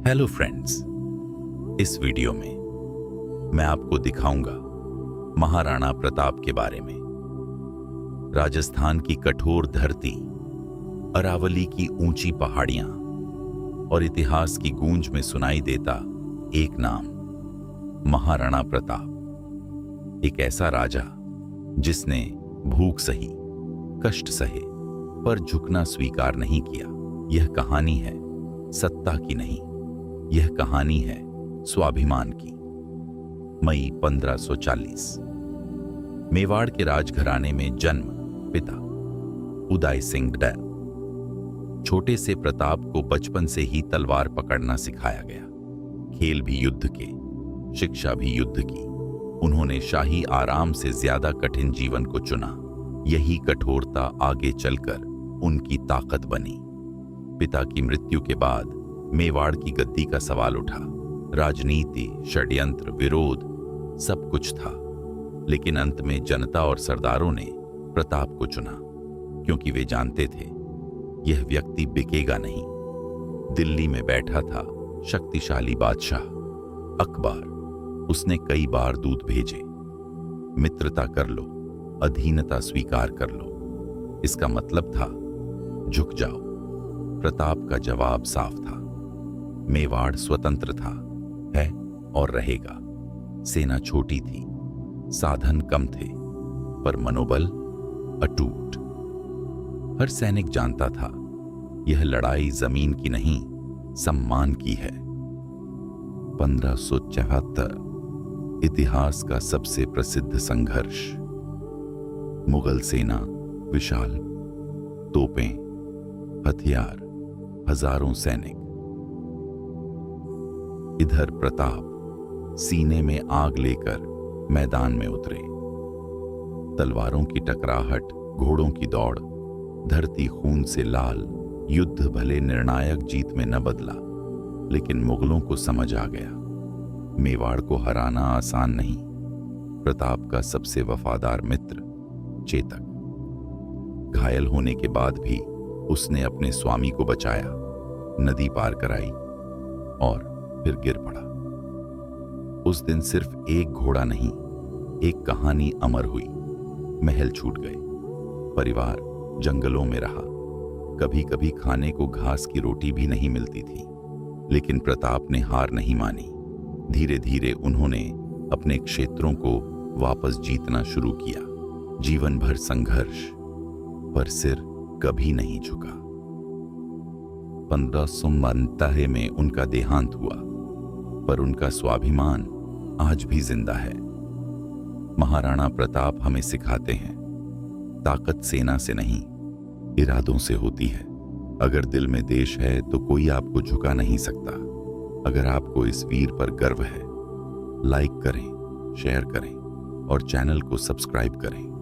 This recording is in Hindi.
हेलो फ्रेंड्स, इस वीडियो में मैं आपको दिखाऊंगा महाराणा प्रताप के बारे में। राजस्थान की कठोर धरती, अरावली की ऊंची पहाड़ियां और इतिहास की गूंज में सुनाई देता एक नाम, महाराणा प्रताप। एक ऐसा राजा जिसने भूख सही, कष्ट सहे, पर झुकना स्वीकार नहीं किया। यह कहानी है सत्ता की नहीं, यह कहानी है स्वाभिमान की। मई 1540, मेवाड़ के राजघराने में जन्म। पिता उदय सिंह डैल। छोटे से प्रताप को बचपन से ही तलवार पकड़ना सिखाया गया। खेल भी युद्ध के, शिक्षा भी युद्ध की। उन्होंने शाही आराम से ज्यादा कठिन जीवन को चुना। यही कठोरता आगे चलकर उनकी ताकत बनी। पिता की मृत्यु के बाद मेवाड़ की गद्दी का सवाल उठा। राजनीति, षड्यंत्र, विरोध सब कुछ था, लेकिन अंत में जनता और सरदारों ने प्रताप को चुना, क्योंकि वे जानते थे यह व्यक्ति बिकेगा नहीं। दिल्ली में बैठा था शक्तिशाली बादशाह अकबर। उसने कई बार दूत भेजे, मित्रता कर लो, अधीनता स्वीकार कर लो। इसका मतलब था झुक जाओ। प्रताप का जवाब साफ था, मेवाड़ स्वतंत्र था, है और रहेगा। सेना छोटी थी, साधन कम थे, पर मनोबल अटूट। हर सैनिक जानता था यह लड़ाई जमीन की नहीं, सम्मान की है। 1574, इतिहास का सबसे प्रसिद्ध संघर्ष। मुगल सेना विशाल, तोपें, हथियार, हजारों सैनिक। इधर प्रताप सीने में आग लेकर मैदान में उतरे। तलवारों की टकराहट, घोड़ों की दौड़, धरती खून से लाल। युद्ध भले निर्णायक जीत में न बदला, लेकिन मुगलों को समझ आ गया मेवाड़ को हराना आसान नहीं। प्रताप का सबसे वफादार मित्र चेतक घायल होने के बाद भी उसने अपने स्वामी को बचाया, नदी पार कराई और फिर गिर पड़ा। उस दिन सिर्फ एक घोड़ा नहीं, एक कहानी अमर हुई। महल छूट गए, परिवार जंगलों में रहा। कभी कभी खाने को घास की रोटी भी नहीं मिलती थी, लेकिन प्रताप ने हार नहीं मानी। धीरे धीरे उन्होंने अपने क्षेत्रों को वापस जीतना शुरू किया। जीवन भर संघर्ष, पर सिर कभी नहीं झुका। 1592 में उनका देहांत हुआ, पर उनका स्वाभिमान आज भी जिंदा है। महाराणा प्रताप हमें सिखाते हैं, ताकत सेना से नहीं, इरादों से होती है। अगर दिल में देश है तो कोई आपको झुका नहीं सकता। अगर आपको इस वीर पर गर्व है, लाइक करें, शेयर करें और चैनल को सब्सक्राइब करें।